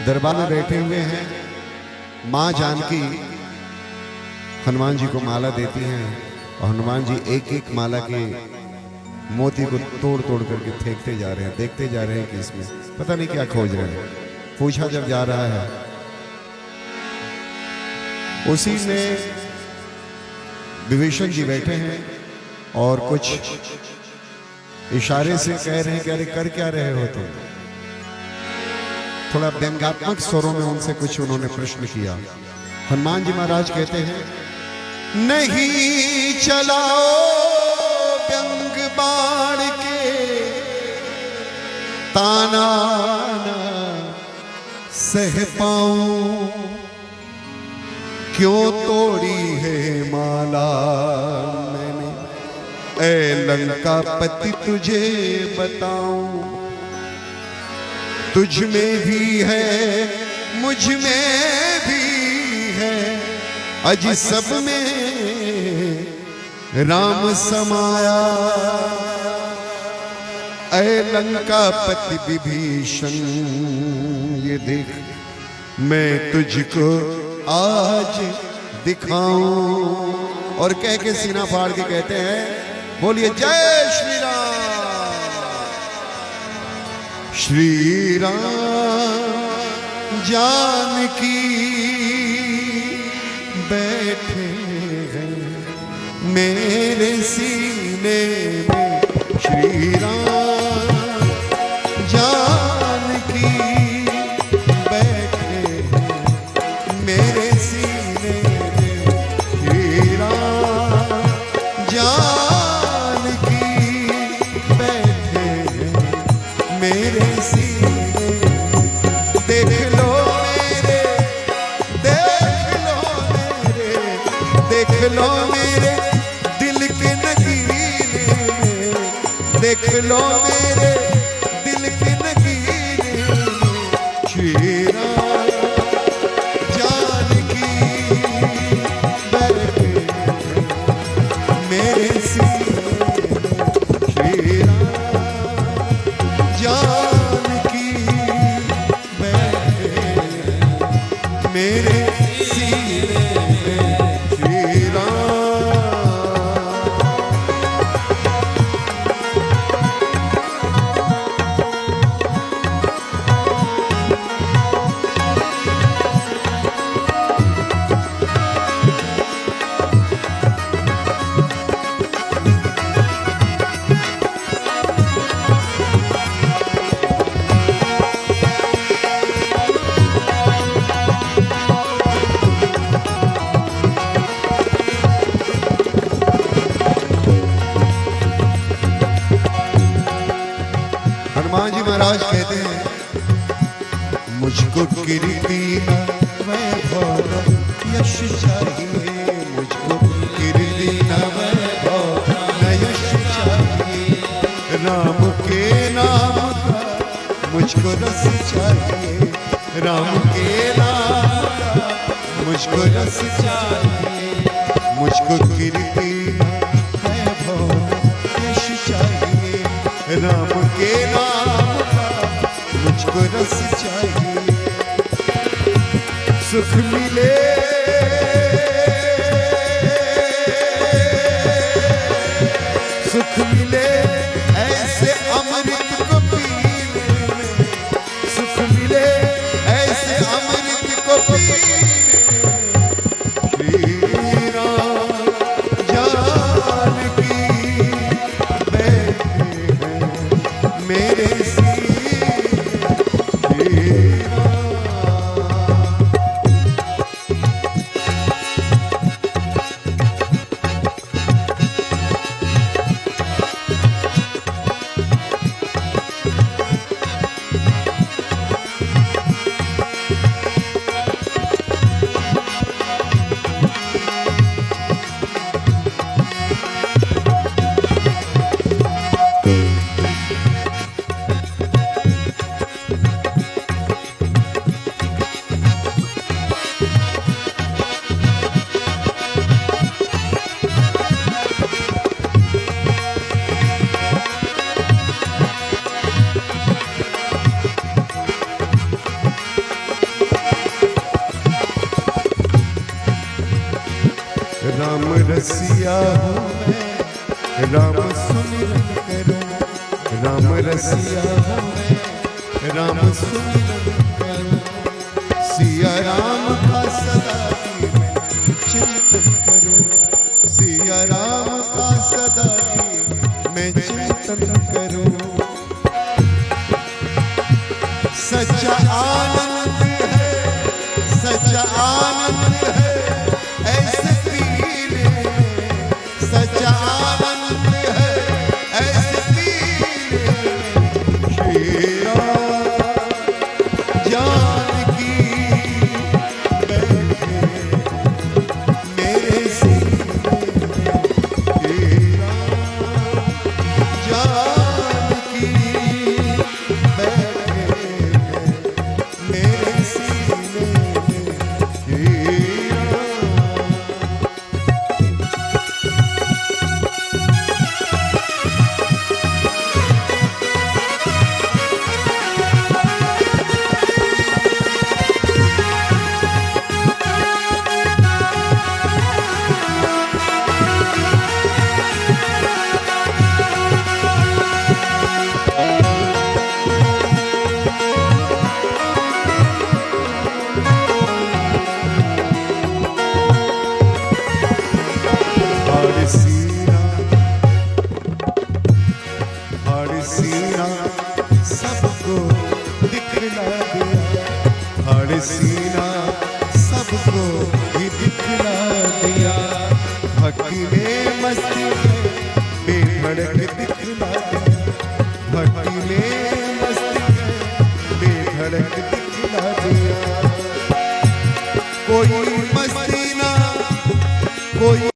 दरबार में बैठे हुए हैं। माँ जानकी हनुमान जी को माला देती हैं और हनुमान जी एक एक माला के मोती को तोड़ तोड़ करके फेंकते जा रहे हैं, देखते जा रहे हैं कि इसमें पता नहीं क्या खोज रहे हैं। पूछा जब जा रहा है, उसी में विभीषण जी बैठे हैं और कुछ इशारे से कह रहे हैं कि अरे कर क्या रहे हो तुम। थोड़ा व्यंग्यात्मक स्वरों में उनसे कुछ उन्होंने प्रश्न किया। हनुमान जी महाराज कहते हैं, नहीं चलाओ व्यंग बाण के ताना न सह पाऊं, क्यों तोड़ी है माला मैंने ऐ लंकापति तुझे बताऊं। तुझ में भी है मुझ में भी है, अज सब में राम समाया। ऐ लंकापति विभीषण ये देख मैं तुझको आज दिखाऊं। और कह के सीना फाड़ के कहते हैं, बोलिए जय श्री राम। श्री राम जानकी बैठे हैं मेरे सीने में। श्री राम जानकी बैठे हैं मेरे सीने में। श्री राम जानकी बैठे हैं मेरे सीने में। देख लो मेरे, देख लो मेरे, देख लो मेरे दिल के नगीने में। देख लो मेरे दिल के नगीने में। श्री राम जानकी बैठे मेरे सीने में। श्री राम जानकी बैठे मेरे सीने में। श्री राम। हनुमान जी महाराज कहते हैं, मुझको कीर्ति न वैभव यश चाहिए। मुझको कीर्ति न वैभव न यश चाहिए। राम के नाम का मुझको रस चाहिए। राम के नाम का मुझको रस चाहिए। मुझको कीर्ति न वैभव यश चाहिए। राम के नाम का मुझको रस चाहिए। सुख मिले सुख मिले ऐसे अमृत को पीने में। सुख मिले ऐसे अमृत को पीने में। श्री राम जानकी बैठे हैं मेरे सीने। श्री राम रसिया हूँ मैं, राम सुमिरन करूं। राम रसिया हूँ मैं, राम सुमिरन करूं। सिया राम का सदा ही मैं चिंतन करूं। सिया राम का सदा ही मैं चिंतन करूं। सच्चा आनंद है, सच्चा आनंद है ऐसे पीने में। सच्चा आनंद है ऐसे पीने में। श्री राम जानकी बैठे मेरे सीने में। श्री राम जानकी बैठे मेरे सीने में। श्री सीना सबको दिखला दिया। हर सीना सबको ही दिखला दिया। भक्ति में मस्ती में बेधड़क दिखला दिया। भक्ति में मस्ती में बेधड़क दिखला दिया। कोई मस्ती ना कोई